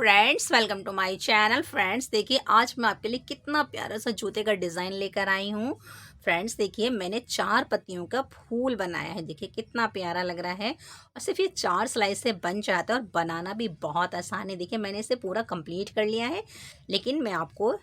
Friends, welcome to my channel. Friends देखिए, आज मैं आपके लिए कितना प्यारा सा जूते का डिज़ाइन लेकर आई हूँ। फ्रेंड्स देखिए, मैंने 4 पत्तियों का फूल बनाया है। देखिए कितना प्यारा लग रहा है और सिर्फ ये 4 स्लाइस से बन जाता है और बनाना भी बहुत आसान है। देखिए मैंने इसे पूरा कंप्लीट कर लिया है, लेकिन मैं आपको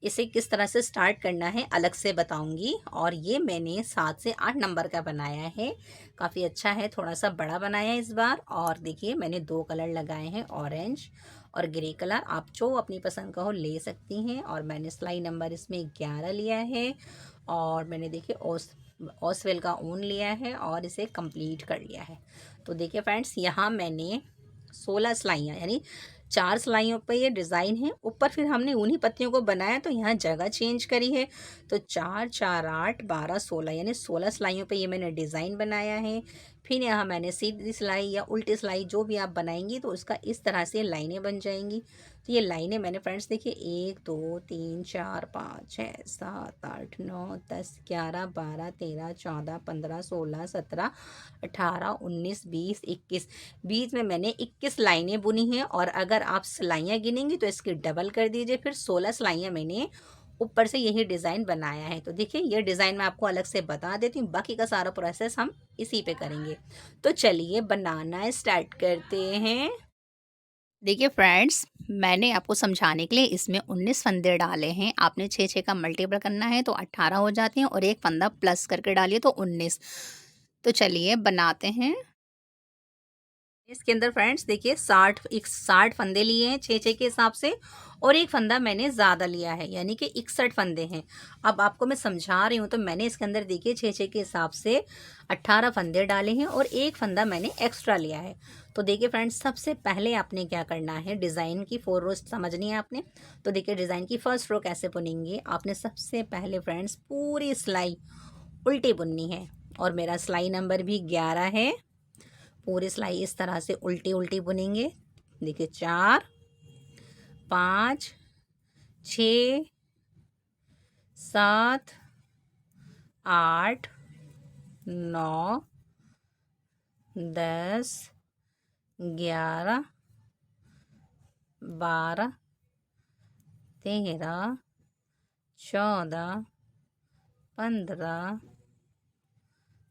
इसे किस तरह से स्टार्ट करना है अलग से बताऊंगी। और ये मैंने 7 से 8 नंबर का बनाया है, काफ़ी अच्छा है, थोड़ा सा बड़ा बनाया है इस बार। और देखिए मैंने 2 कलर लगाए हैं, ऑरेंज और ग्रे कलर। आप जो अपनी पसंद का हो ले सकती हैं। और मैंने सिलाई नंबर इसमें 11 लिया है और मैंने देखिए ओसवेल का ऊन लिया है और इसे कंप्लीट कर लिया है। तो देखिए फ्रेंड्स, यहाँ मैंने 16 सिलाइयाँ यानी 4 सिलाइयों पे ये डिज़ाइन है। ऊपर फिर हमने उन्हीं पत्तियों को बनाया तो यहाँ जगह चेंज करी है। तो 4 4 8 12 16 यानी 16 सिलाइयों पे ये मैंने डिज़ाइन बनाया है। फिर यहाँ मैंने सीधी सिलाई या उल्टी सिलाई जो भी आप बनाएंगी तो उसका इस तरह से लाइनें बन जाएंगी। तो ये लाइनें मैंने फ्रेंड्स देखिए 1 2 3 4 5 6 7 8 9 10 11 12 13 14 15 16 17 18 19 20 21 बीच में मैंने 21 लाइनें बुनी हैं। और अगर आप सिलाइयाँ गिनेंगी तो इसकी डबल कर दीजिए, फिर 16 सिलाइयाँ मैंने ऊपर से यही डिज़ाइन बनाया है। तो देखिए ये डिज़ाइन मैं आपको अलग से बता देती हूँ, बाकी का सारा प्रोसेस हम इसी पे करेंगे। तो चलिए बनाना स्टार्ट करते हैं। देखिए फ्रेंड्स, मैंने आपको समझाने के लिए इसमें 19 फंदे डाले हैं। आपने 6 का मल्टीपल करना है तो 18 हो जाते हैं और एक फंदा प्लस करके डालिए तो 19। तो चलिए बनाते हैं। इसके अंदर फ्रेंड्स देखिए 60 फंदे लिए हैं 6 के हिसाब से, और एक फंदा मैंने ज़्यादा लिया है यानी कि 61 फंदे हैं। अब आपको मैं समझा रही हूँ तो मैंने इसके अंदर देखिए 6 के हिसाब से 18 फंदे डाले हैं और एक फंदा मैंने एक्स्ट्रा लिया है। तो देखिए फ्रेंड्स, सबसे पहले आपने क्या करना है, डिज़ाइन की 4 रोज समझनी है आपने। तो देखिए डिज़ाइन की फर्स्ट रो कैसे बुनेंगे, आपने सबसे पहले फ्रेंड्स पूरी सिलाई उल्टी बुननी है। और मेरा सिलाई नंबर भी 11 है। पूरी सिलाई इस तरह से उल्टी उल्टी बुनेंगे। देखिए 4 5 6 7 8 9 10 11 12 13 14 15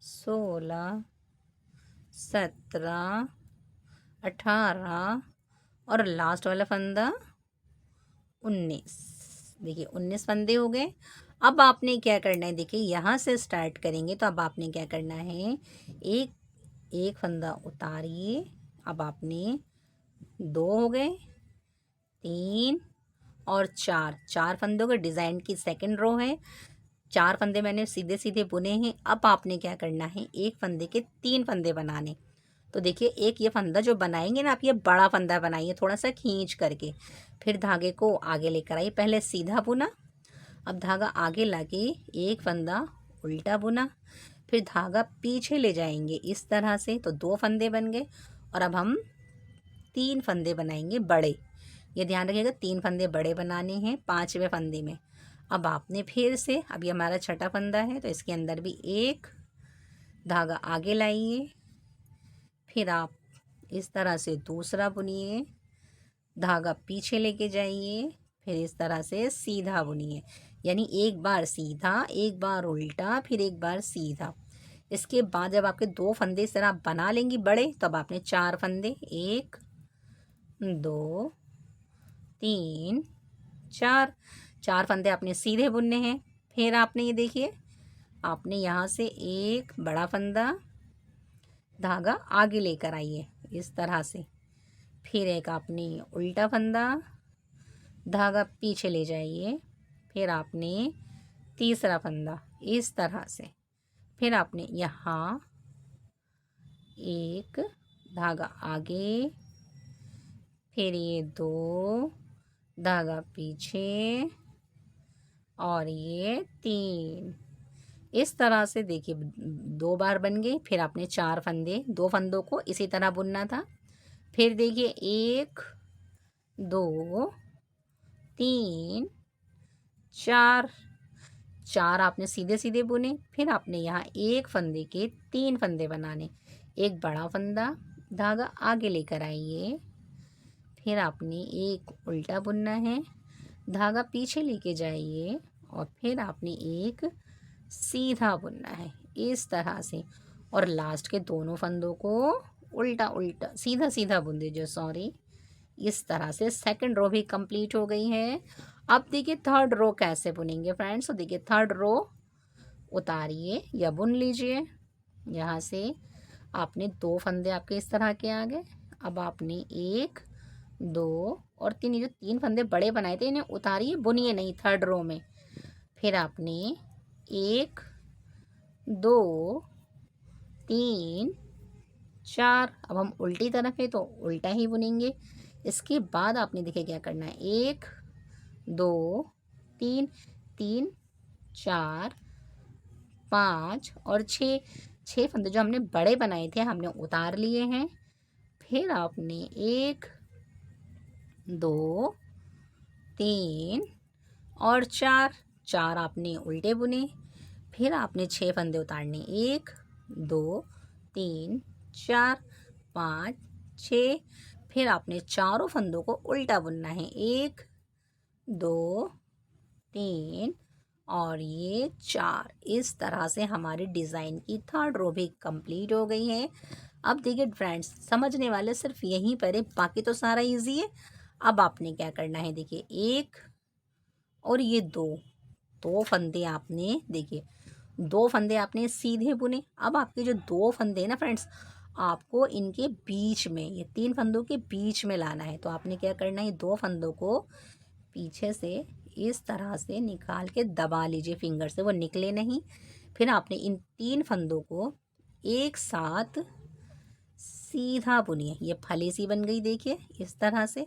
16 17 18 और लास्ट वाला फंदा 19। देखिए 19 फंदे हो गए। अब आपने क्या करना है, देखिए यहाँ से स्टार्ट करेंगे तो अब आपने क्या करना है, एक एक फंदा उतारिए। अब आपने 2 हो गए, 3 और 4 फंदों के डिज़ाइन की सेकंड रो है। 4 फंदे मैंने सीधे सीधे बुने हैं। अब आपने क्या करना है, एक फंदे के 3 फंदे बनाने। तो देखिए एक ये फंदा जो बनाएंगे ना आप, ये बड़ा फंदा बनाइए थोड़ा सा खींच करके। फिर धागे को आगे लेकर आइए, पहले सीधा बुना, अब धागा आगे लाके एक फंदा उल्टा बुना, फिर धागा पीछे ले जाएंगे इस तरह से, तो 2 फंदे बन गए। और अब हम 3 फंदे बनाएंगे बड़े। ये ध्यान रखिएगा 3 फंदे बड़े बनाने हैं 5वें फंदे में। अब आपने फिर से, अब ये हमारा छठा फंदा है तो इसके अंदर भी एक धागा आगे लाइए, फिर आप इस तरह से दूसरा बुनिए, धागा पीछे लेके जाइए, फिर इस तरह से सीधा बुनिए। यानी एक बार सीधा, एक बार उल्टा, फिर एक बार सीधा। इसके बाद जब आपके 2 फंदे इस तरह आप बना लेंगी बड़े, तब आपने 4 फंदे, 1 2 3 4, 4 फंदे आपने सीधे बुनने हैं। फिर आपने ये देखिए, आपने यहाँ से एक बड़ा फंदा, धागा आगे लेकर आइए इस तरह से, फिर एक आपने उल्टा फंदा, धागा पीछे ले जाइए, फिर आपने तीसरा फंदा इस तरह से, फिर आपने यहाँ एक धागा आगे, फिर ये 2 धागा पीछे और ये 3। इस तरह से देखिए 2 बार बन गए। फिर आपने 4 फंदे, 2 फंदों को इसी तरह बुनना था। फिर देखिए 1 2 3 4, 4 आपने सीधे सीधे बुने। फिर आपने यहाँ एक फंदे के 3 फंदे बनाने, एक बड़ा फंदा, धागा आगे लेकर आइए, फिर आपने एक उल्टा बुनना है, धागा पीछे लेके जाइए और फिर आपने एक सीधा बुनना है इस तरह से। और लास्ट के दोनों फंदों को उल्टा उल्टा सीधा सीधा बुन दीजिए, सॉरी। इस तरह से सेकंड रो भी कंप्लीट हो गई है। अब देखिए थर्ड रो कैसे बुनेंगे फ्रेंड्स। तो देखिए थर्ड रो उतारिए या बुन लीजिए। यहाँ से आपने दो फंदे आपके इस तरह के आ गए। अब आपने एक, दो और तीन, ये जो तीन फंदे बड़े बनाए थे इन्हें उतारिए, बुनिए नहीं थर्ड रो में। फिर आपने एक, दो, तीन, चार। अब हम उल्टी तरफ है तो उल्टा ही बुनेंगे। इसके बाद आपने देखिए क्या करना है, एक, दो, तीन, तीन, चार, पाँच और छः। छः फंदे जो हमने बड़े बनाए थे हमने उतार लिए हैं। फिर आपने एक, दो, तीन और चार, चार आपने उल्टे बुने। फिर आपने छः फंदे उतारने, एक, दो, तीन, चार, पाँच, छः। फिर आपने चारों फंदों को उल्टा बुनना है, एक, दो, तीन और ये चार। इस तरह से हमारी डिज़ाइन की थर्ड रो भी कंप्लीट हो गई है। अब देखिए फ्रेंड्स, समझने वाले सिर्फ यहीं पर है, बाकी तो सारा इजी है। अब आपने क्या करना है, देखिए एक और ये दो, दो फंदे आपने देखिए, दो फंदे आपने सीधे बुने। अब आपके जो दो फंदे हैं ना फ्रेंड्स, आपको इनके बीच में, ये तीन फंदों के बीच में लाना है। तो आपने क्या करना है, दो फंदों को पीछे से इस तरह से निकाल के दबा लीजिए फिंगर से, वो निकले नहीं। फिर आपने इन तीन फंदों को एक साथ सीधा बुनिए, ये फली सी बन गई देखिए इस तरह से।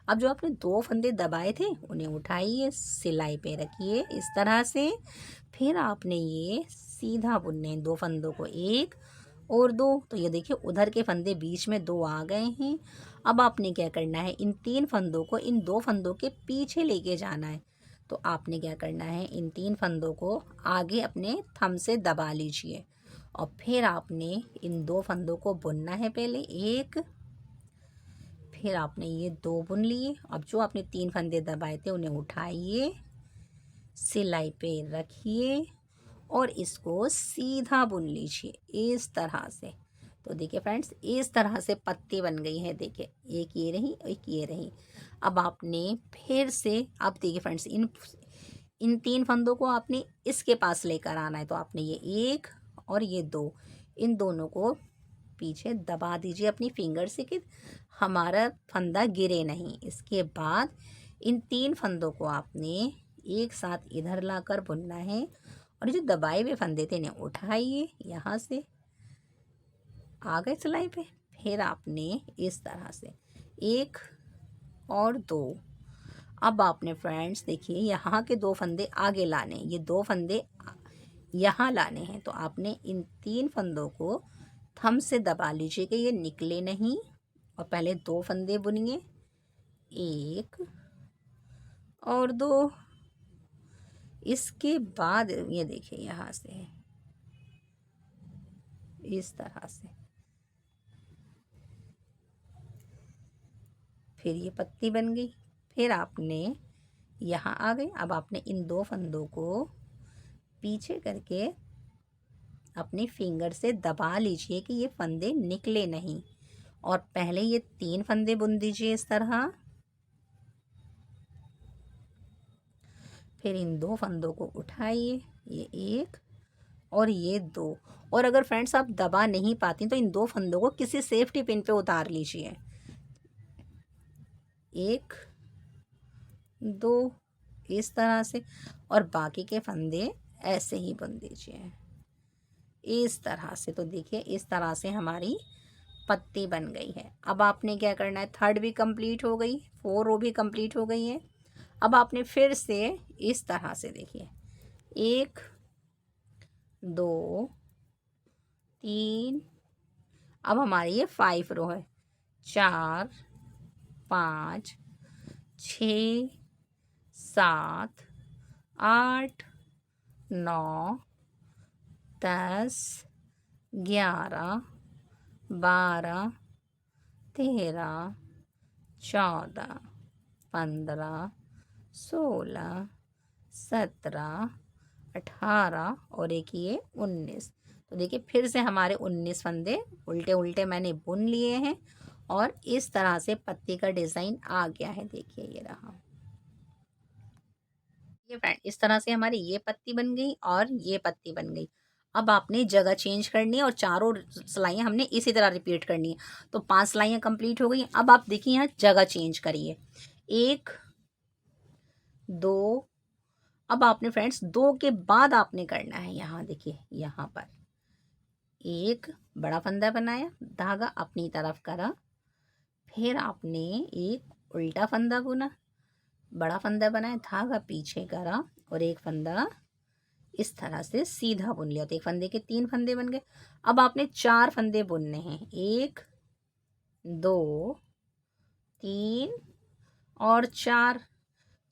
अब जो आपने दो फंदे दबाए थे उन्हें उठाइए, सिलाई पे रखिए इस तरह से। फिर आपने ये सीधा बुनने हैं दो फंदों को, एक और दो। तो ये देखिए उधर के फंदे बीच में दो आ गए हैं। अब आपने क्या करना है, इन तीन फंदों को इन दो फंदों के पीछे लेके जाना है। तो आपने क्या करना है, इन तीन फंदों को आगे अपने थंब से दबा लीजिए और फिर आपने इन दो फंदों को बुनना है, पहले एक, फिर आपने ये दो बुन लिए। अब जो आपने तीन फंदे दबाए थे उन्हें उठाइए, सिलाई पे रखिए और इसको सीधा बुन लीजिए इस तरह से। तो देखिए फ्रेंड्स, इस तरह से पत्ती बन गई है, देखिए एक ये रही, एक ये रही। अब आपने फिर से, अब देखिए फ्रेंड्स, इन इन तीन फंदों को आपने इसके पास लेकर आना है। तो आपने ये एक और ये दो, इन दोनों को पीछे दबा दीजिए अपनी फिंगर से कि हमारा फंदा गिरे नहीं। इसके बाद इन तीन फंदों को आपने एक साथ इधर लाकर बुनना है और जो दबाए हुए फंदे थे इन्हें उठाइए, यहाँ से आ गए सिलाई पे। फिर आपने इस तरह से एक और दो। अब आपने फ्रेंड्स देखिए यहाँ के दो फंदे आगे लाने हैं, ये दो फंदे यहाँ लाने हैं। तो आपने इन तीन फंदों को थंब से दबा लीजिए कि ये निकले नहीं और पहले दो फंदे बुनिए, एक और दो। इसके बाद ये देखिए यहाँ से इस तरह से, फिर ये पत्ती बन गई। फिर आपने यहाँ आ गए। अब आपने इन दो फंदों को पीछे करके अपनी फिंगर से दबा लीजिए कि ये फंदे निकले नहीं और पहले ये तीन फंदे बुन दीजिए इस तरह। फिर इन दो फंदों को उठाइए, ये एक और ये दो। और अगर फ्रेंड्स आप दबा नहीं पाती तो इन दो फंदों को किसी सेफ्टी पिन पे उतार लीजिए, एक, दो इस तरह से। और बाकी के फंदे ऐसे ही बुन दीजिए इस तरह से। तो देखिए इस तरह से हमारी पत्ती बन गई है। अब आपने क्या करना है, थर्ड भी कंप्लीट हो गई, फोर रो भी कंप्लीट हो गई है। अब आपने फिर से इस तरह से देखिए, एक, दो, तीन, अब हमारी ये 5 रो है, 4, 5, 6, 7, 8, 9, 10, 11, 12, 13, 14, 15, 16, 17, 18 और एक ये 19। तो देखिए फिर से हमारे 19 फंदे उल्टे उल्टे मैंने बुन लिए हैं और इस तरह से पत्ती का डिज़ाइन आ गया है। देखिए ये रहा। ये फ्रेंड इस तरह से हमारी ये पत्ती बन गई और ये पत्ती बन गई। अब आपने जगह चेंज करनी है और चारों सिलाइयाँ हमने इसी तरह रिपीट करनी है। तो 5 सिलाइयाँ कंप्लीट हो गई। अब आप देखिए यहाँ जगह चेंज करिए। 1, 2, अब आपने फ्रेंड्स 2 के बाद आपने करना है, यहाँ देखिए यहाँ पर एक बड़ा फंदा बनाया, धागा अपनी तरफ करा, फिर आपने एक उल्टा फंदा बुना, बड़ा फंदा बनाया, धागा पीछे करा और एक फंदा इस तरह से सीधा बुन लिया। तो एक फंदे के 3 फंदे बन गए। अब आपने 4 फंदे बुनने हैं, 1, 2, 3 और 4।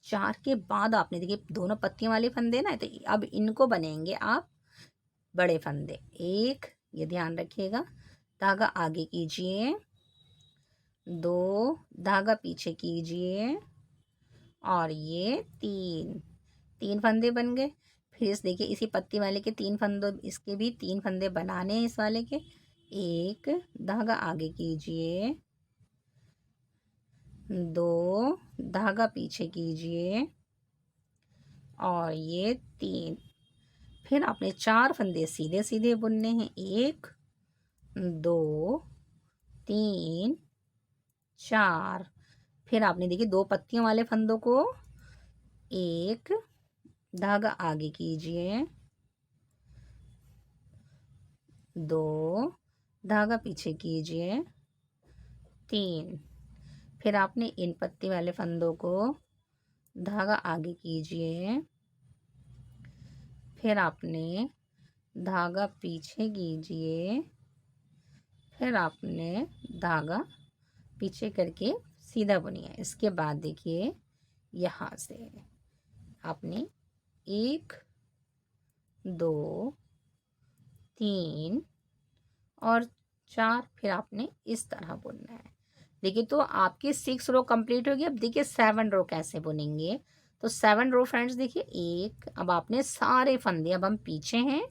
4 के बाद आपने देखिए दोनों पत्तियों वाले फंदे ना, तो अब इनको बनेंगे आप बड़े फंदे। एक, ये ध्यान रखिएगा, धागा आगे कीजिए, 2 धागा पीछे कीजिए और ये 3 फंदे बन गए। फिर इस देखिए इसी पत्ती वाले के 3 फंदों, इसके भी 3 फंदे बनाने हैं इस वाले के। एक धागा आगे कीजिए, 2 धागा पीछे कीजिए और ये 3। फिर आपने 4 फंदे सीधे सीधे बुनने हैं, 1, 2, 3, 4। फिर आपने देखिए 2 पत्तियों वाले फंदों को एक धागा आगे कीजिए, 2 धागा पीछे कीजिए, 3। फिर आपने इन पत्ती वाले फंदों को धागा आगे कीजिए, फिर आपने धागा पीछे कीजिए, फिर आपने धागा पीछे करके सीधा बुनिए। इसके बाद देखिए यहाँ से आपने 1, 2, 3 और 4, फिर आपने इस तरह बुनना है। देखिए तो आपकी 6 रो कंप्लीट होगी। अब देखिए 7 रो कैसे बुनेंगे। तो 7 रो फ्रेंड्स देखिए, एक, अब आपने सारे फंदे, अब हम पीछे हैं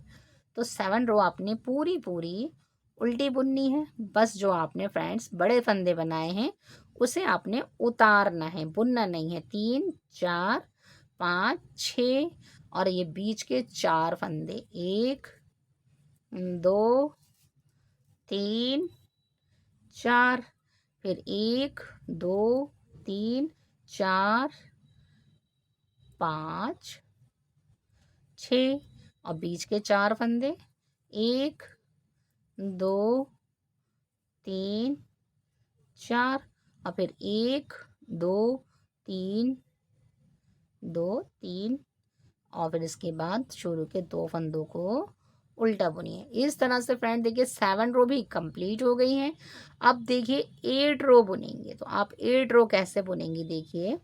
तो 7 रो आपने पूरी पूरी उल्टी बुननी है। बस जो आपने फ्रेंड्स बड़े फंदे बनाए हैं उसे आपने उतारना है, बुनना नहीं है। 3, 4, 5, 6 और ये बीच के 4 फंदे, 1, 2, 3, 4। फिर 1, 2, 3, 4, 5, 6 और बीच के 4 फंदे, 1, 2, 3, 4 और फिर 1, 2, 3, 2, 3 और फिर इसके बाद शुरू के 2 फंदों को उल्टा बुनिए। इस तरह से फ्रेंड देखिए 7 रो भी कंप्लीट हो गई हैं। अब देखिए 8 रो बुनेंगे। तो आप 8 रो कैसे बुनेंगे, देखिए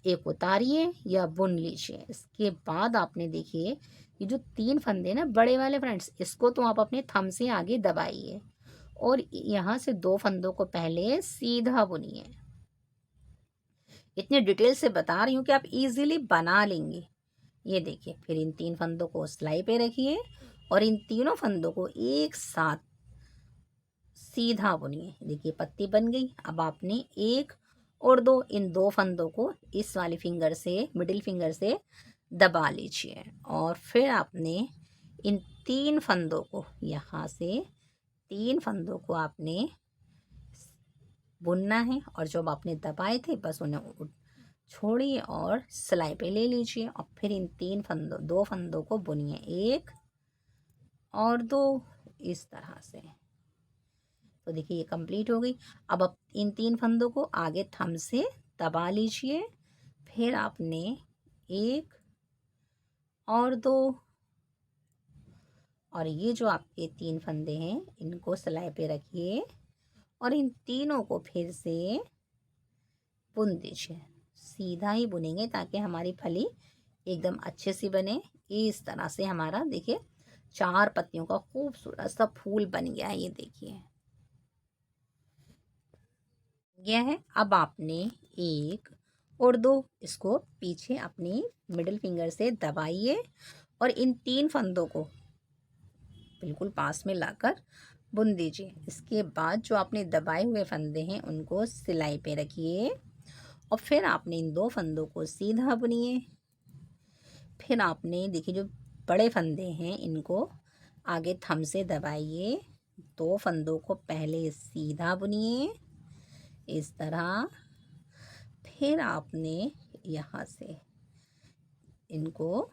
एक उतारिए या बुन लीजिए। इसके बाद आपने देखिए ये जो 3 फंदे ना बड़े वाले फ्रेंड्स, इसको तो आप अपने थंब से आगे दबाइए और यहाँ से 2 फंदों को पहले सीधा बुनिए। इतनी डिटेल से बता रही हूँ कि आप इजीली बना लेंगे। ये देखिए फिर इन 3 फंदों को सिलाई पे रखिए और इन तीनों फंदों को एक साथ सीधा बुनिए। देखिए पत्ती बन गई। अब आपने 1 और 2 इन 2 फंदों को इस वाली फिंगर से, मिडिल फिंगर से दबा लीजिए और फिर आपने इन 3 फंदों को, यहाँ से 3 फंदों को आपने बुनना है और जब आपने दबाए थे बस उन्हें छोड़िए और सिलाई पे ले लीजिए और फिर इन 3 फंदों, 2 फंदों को बुनिए, 1 और 2 इस तरह से। तो देखिए ये कंप्लीट हो गई। अब आप इन 3 फंदों को आगे थंब से दबा लीजिए, फिर आपने 1 और 2 और ये जो आपके 3 फंदे हैं इनको सिलाई पे रखिए और इन तीनों को फिर से बुन दीजिए। सीधा ही बुनेंगे ताकि हमारी फली एकदम अच्छे से बने। इस तरह से हमारा देखिए 4 पत्तियों का खूबसूरत सा फूल बन गया है। ये देखिए गया है। अब आपने एक और दो इसको पीछे अपनी मिडिल फिंगर से दबाइए और इन 3 फंदों को बिल्कुल पास में लाकर बुन दीजिए। इसके बाद जो आपने दबाए हुए फंदे हैं उनको सिलाई पे रखिए और फिर आपने इन 2 फंदों को सीधा बुनिए। फिर आपने देखिए जो बड़े फंदे हैं इनको आगे थंब से दबाइए, 2 फंदों को पहले सीधा बुनिए इस तरह। फिर आपने यहाँ से इनको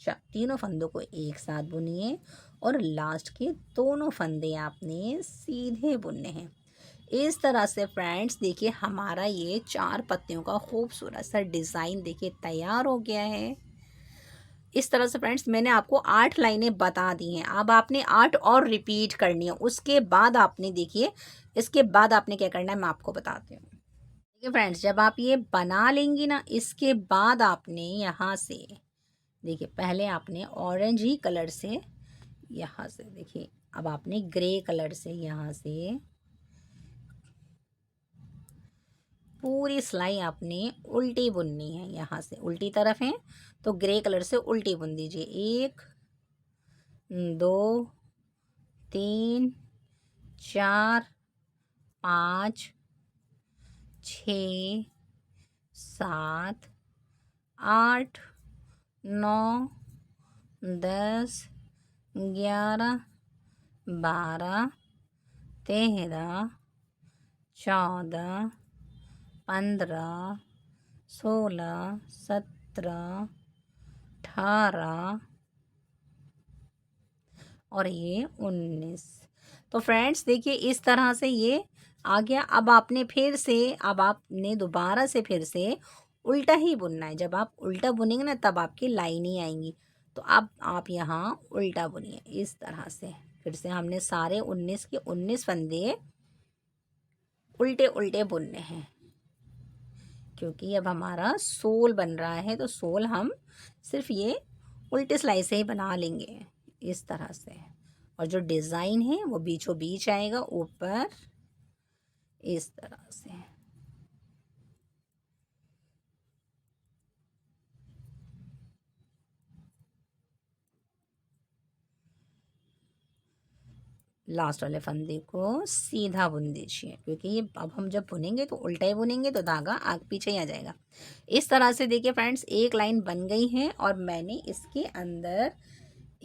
तीनों फंदों को एक साथ बुनिए और लास्ट के दोनों फंदे आपने सीधे बुनने हैं। इस तरह से फ्रेंड्स देखिए हमारा ये 4 पत्तियों का खूबसूरत सा डिज़ाइन देखिए तैयार हो गया है। इस तरह से फ्रेंड्स मैंने आपको 8 लाइनें बता दी हैं। अब आपने 8 और रिपीट करनी है। उसके बाद आपने देखिए इसके बाद आपने क्या करना है मैं आपको बताती हूँ। देखिए फ्रेंड्स जब आप ये बना लेंगी ना इसके बाद आपने यहाँ से देखिए पहले आपने ऑरेंज ही कलर से यहाँ से देखिए अब आपने ग्रे कलर से यहाँ से पूरी सिलाई आपने उल्टी बुननी है। यहाँ से उल्टी तरफ है तो ग्रे कलर से उल्टी बुन दीजिए। 1 2 3 4 5 6 7 8 9 10 11 12 13 14 15 16 17 18 और ये 19। तो फ्रेंड्स देखिए इस तरह से ये आ गया। अब आपने फिर से अब आपने दोबारा से फिर से उल्टा ही बुनना है। जब आप उल्टा बुनेंगे ना तब आपकी लाइन ही आएंगी। तो अब आप यहाँ उल्टा बुनिए इस तरह से। फिर से हमने सारे 19 के 19 फंदे उल्टे उल्टे बुनने हैं क्योंकि अब हमारा सोल बन रहा है। तो सोल हम सिर्फ ये उल्टे सिलाई से ही बना लेंगे इस तरह से। और जो डिज़ाइन है वो बीचों बीच आएगा ऊपर इस तरह से। लास्ट वाले फंदे को सीधा बुन दीजिए क्योंकि ये अब हम जब बुनेंगे तो उल्टा ही बुनेंगे तो धागा आग पीछे ही आ जाएगा। इस तरह से देखिए फ्रेंड्स एक लाइन बन गई है और मैंने इसके अंदर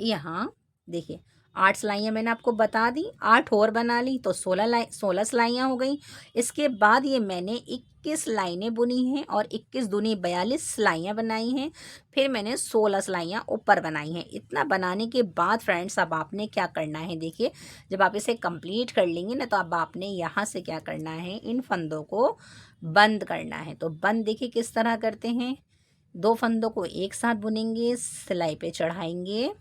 यहाँ देखिए 8 सिलाइयाँ मैंने आपको बता दी। 8 और बना ली तो 16 सिलाइयाँ हो गई। इसके बाद ये मैंने 21 लाइनें बुनी हैं और 21 दूनी 42 सिलाइयाँ बनाई हैं। फिर मैंने 16 सिलाइयाँ ऊपर बनाई हैं। इतना बनाने के बाद फ्रेंड्स अब आपने क्या करना है देखिए जब आप इसे कंप्लीट कर लेंगे ना तो अब आपने यहाँ से क्या करना है इन फंदों को बंद करना है। तो बंद देखिए किस तरह करते हैं। 2 फंदों को एक साथ बुनेंगे, सिलाई पे चढ़ाएंगे,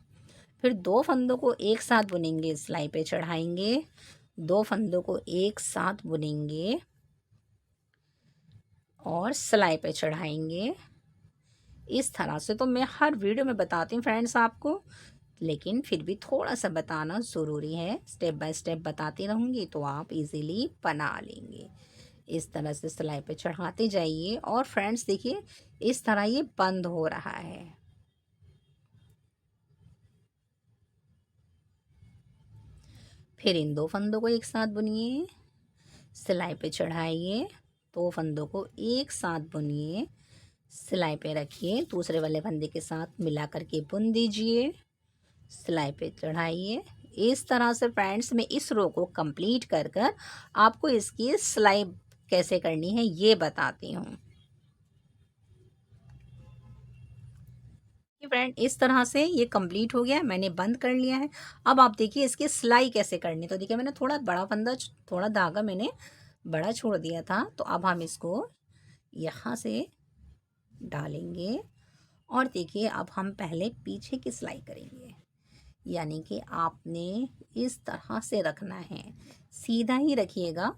फिर 2 फंदों को एक साथ बुनेंगे, सिलाई पे चढ़ाएंगे, 2 फंदों को एक साथ बुनेंगे और सिलाई पे चढ़ाएंगे। इस तरह से तो मैं हर वीडियो में बताती हूँ फ्रेंड्स आपको, लेकिन फिर भी थोड़ा सा बताना ज़रूरी है। स्टेप बाय स्टेप बताती रहूँगी तो आप इजीली बना लेंगे। इस तरह से सिलाई पे चढ़ाते जाइए और फ्रेंड्स देखिए इस तरह ये बंद हो रहा है। फिर इन 2 फंदों को एक साथ बुनिए, सिलाई पे चढ़ाइए, 2 फंदों को एक साथ बुनिए, सिलाई पे रखिए, दूसरे वाले फंदे के साथ मिला करके बुन दीजिए, सिलाई पे चढ़ाइए। इस तरह से फ्रेंड्स मैं इस रो को कंप्लीट कर कर आपको इसकी सिलाई कैसे करनी है ये बताती हूँ। फ्रेंड इस तरह से ये कंप्लीट हो गया है, मैंने बंद कर लिया है। अब आप देखिए इसकी सिलाई कैसे करनी। तो देखिए मैंने थोड़ा बड़ा फंदा थोड़ा धागा मैंने बड़ा छोड़ दिया था। तो अब हम इसको यहाँ से डालेंगे और देखिए अब हम पहले पीछे की सिलाई करेंगे। यानी कि आपने इस तरह से रखना है, सीधा ही रखिएगा,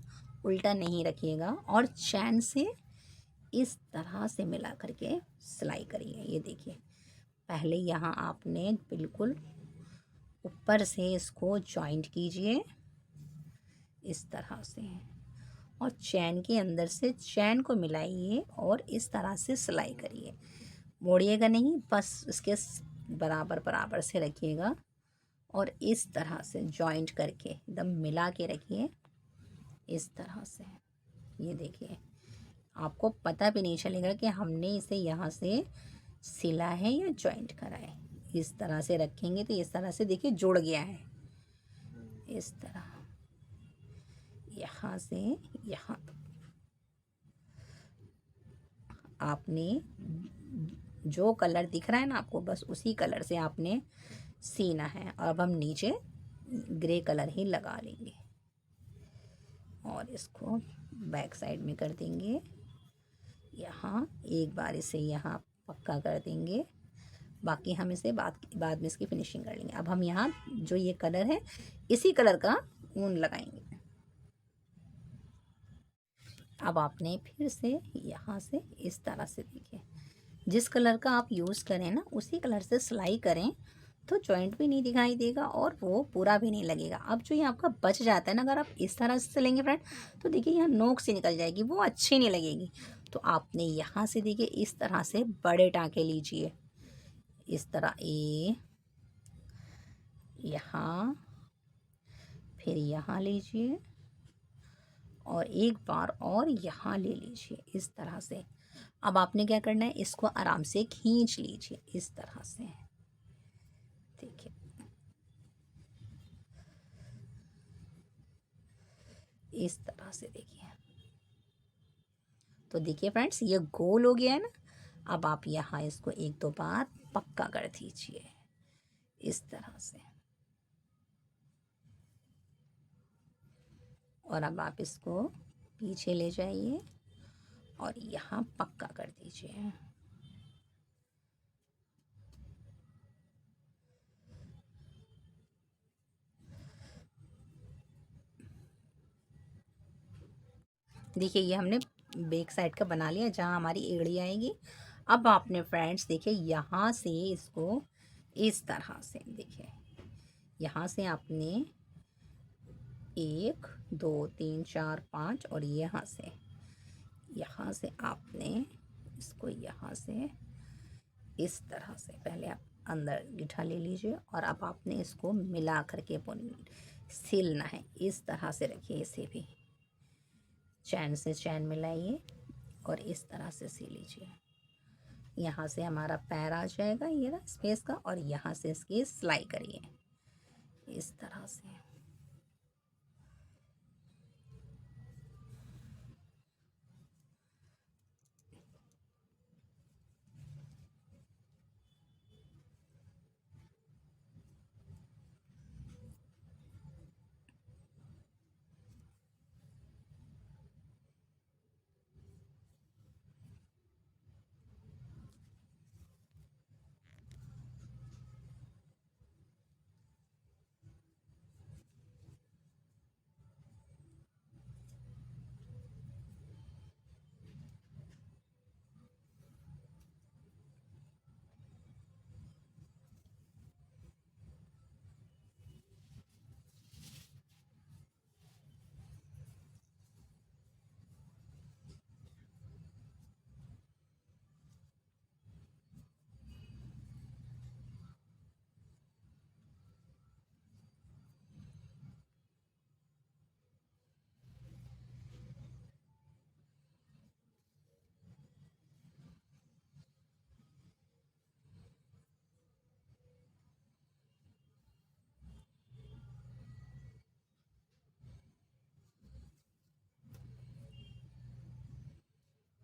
उल्टा नहीं रखिएगा और चैन से इस तरह से मिला करके सिलाई करिए। ये देखिए पहले यहाँ आपने बिल्कुल ऊपर से इसको जॉइंट कीजिए इस तरह से और चैन के अंदर से चैन को मिलाइए और इस तरह से सिलाई करिए। मोड़िएगा नहीं, बस इसके बराबर बराबर से रखिएगा और इस तरह से जॉइंट करके एकदम मिला के रखिए इस तरह से। ये देखिए, आपको पता भी नहीं चलेगा कि हमने इसे यहाँ से सिला है या जॉइंट करा है। इस तरह से रखेंगे तो इस तरह से देखिए जुड़ गया है। इस तरह यहाँ से यहाँ आपने जो कलर दिख रहा है ना आपको, बस उसी कलर से आपने सीना है। और अब हम नीचे ग्रे कलर ही लगा लेंगे और इसको बैक साइड में कर देंगे। यहाँ एक बार इसे यहाँ पक्का कर देंगे, बाकी हम इसे बाद में इसकी फिनिशिंग कर लेंगे। अब हम यहाँ जो ये कलर है इसी कलर का ऊन लगाएंगे। अब आपने फिर से यहाँ से इस तरह से देखिए, जिस कलर का आप यूज़ करें ना उसी कलर से सिलाई करें तो जॉइंट भी नहीं दिखाई देगा और वो पूरा भी नहीं लगेगा। अब जो ये आपका बच जाता है ना, अगर आप इस तरह से सिलेंगे फ्रेंड तो देखिए यहाँ नोक से निकल जाएगी, वो अच्छी नहीं लगेगी। तो आपने यहाँ से देखिए इस तरह से बड़े टाँके लीजिए, इस तरह यहाँ, फिर यहाँ लीजिए और एक बार और यहाँ ले लीजिए इस तरह से। अब आपने क्या करना है, इसको आराम से खींच लीजिए इस तरह से। देखिए इस तरह से देखिए, तो देखिए फ्रेंड्स ये गोल हो गया है ना। अब आप यहाँ इसको एक दो बार पक्का कर दीजिए इस तरह से और अब आप इसको पीछे ले जाइए और यहाँ पक्का कर दीजिए। देखिए ये हमने बैक साइड का बना लिया जहाँ हमारी एड़ी आएगी। अब आपने फ्रेंड्स देखिए यहाँ से इसको इस तरह से देखिए, यहाँ से आपने 1 2 3 4 5 और यहाँ से आपने इसको यहाँ से इस तरह से पहले आप अंदर गिठा ले लीजिए और अब आपने इसको मिला करके सिलना है। इस तरह से रखिए, इसे भी चैन से चैन मिलाइए और इस तरह से सिल लीजिए। यहाँ से हमारा पैर आ जाएगा ये ना स्पेस का और यहाँ से इसकी सिलाई करिए इस तरह से।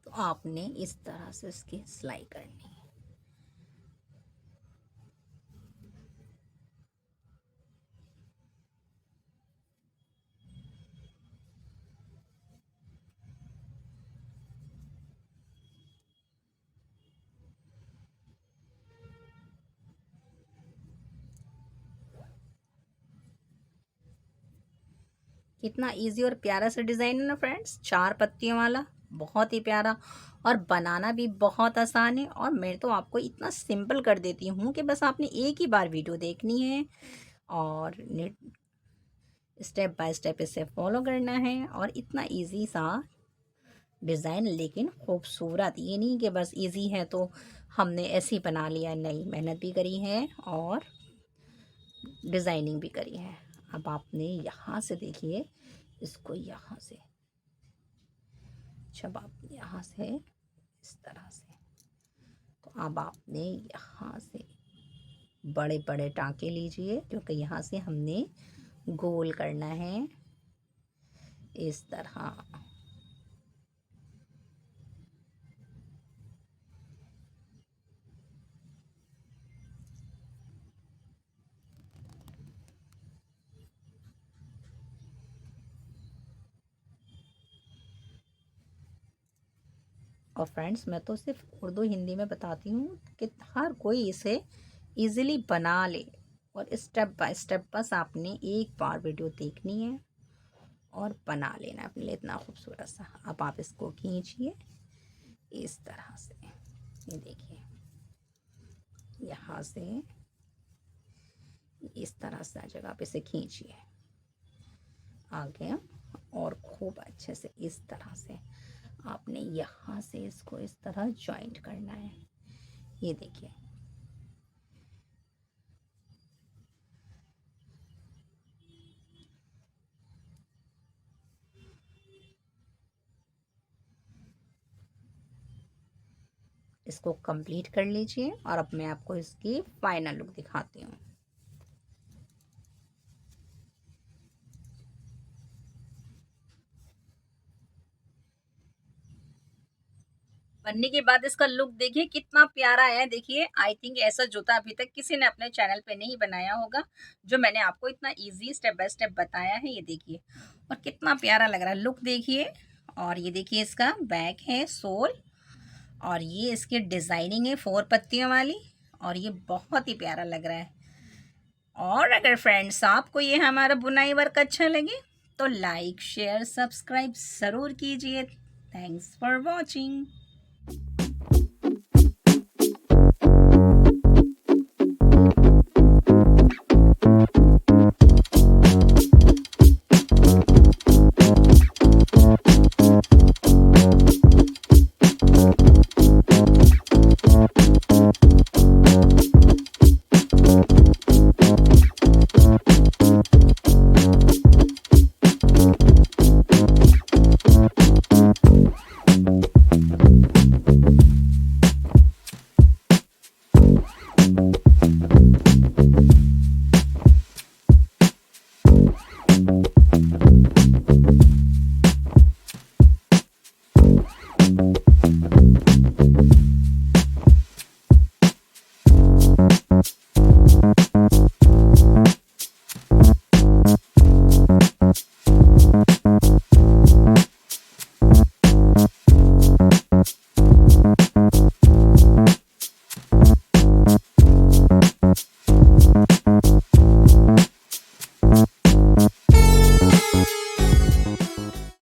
तो आपने इस तरह से इसकी सिलाई करनी है। कितना इजी और प्यारा सा डिज़ाइन है ना फ्रेंड्स, 4 पत्तियों वाला, बहुत ही प्यारा और बनाना भी बहुत आसान है। और मैं तो आपको इतना सिंपल कर देती हूँ कि बस आपने एक ही बार वीडियो देखनी है और स्टेप बाय स्टेप इसे फॉलो करना है। और इतना इजी सा डिज़ाइन, लेकिन खूबसूरत। ये नहीं कि बस इजी है तो हमने ऐसे ही बना लिया, नहीं, मेहनत भी करी है और डिज़ाइनिंग भी करी है। अब आपने यहाँ से देखिए इसको, यहाँ से जब आप यहाँ से इस तरह से, तो अब आपने यहाँ से बड़े बड़े टाँके लीजिए, क्योंकि यहाँ से हमने गोल करना है इस तरह। और फ्रेंड्स, मैं तो सिर्फ उर्दू हिंदी में बताती हूँ कि हर कोई इसे इजीली बना ले। और स्टेप बाय स्टेप बस आपने एक बार वीडियो देखनी है और बना लेना अपने लिए इतना खूबसूरत सा। अब आप इसको खींचिए इस तरह से, ये देखिए यहाँ से इस तरह से जगह पे से खींचिए आगे, और खूब अच्छे से इस तरह से आपने यहाँ से इसको इस तरह जॉइंट करना है। ये देखिए, इसको कंप्लीट कर लीजिए। और अब मैं आपको इसकी फाइनल लुक दिखाती हूँ। बनने के बाद इसका लुक देखिए कितना प्यारा है। देखिए, आई थिंक ऐसा जूता अभी तक किसी ने अपने चैनल पे नहीं बनाया होगा, जो मैंने आपको इतना इजी स्टेप बाय स्टेप बताया है। ये देखिए, और कितना प्यारा लग रहा है, लुक देखिए। और ये देखिए इसका बैक है, सोल, और ये इसकी डिज़ाइनिंग है 4 पत्तियों वाली, और ये बहुत ही प्यारा लग रहा है। और अगर फ्रेंड्स आपको ये हमारा बुनाई वर्क अच्छा लगे तो लाइक शेयर सब्सक्राइब ज़रूर कीजिए। Thanks for watching.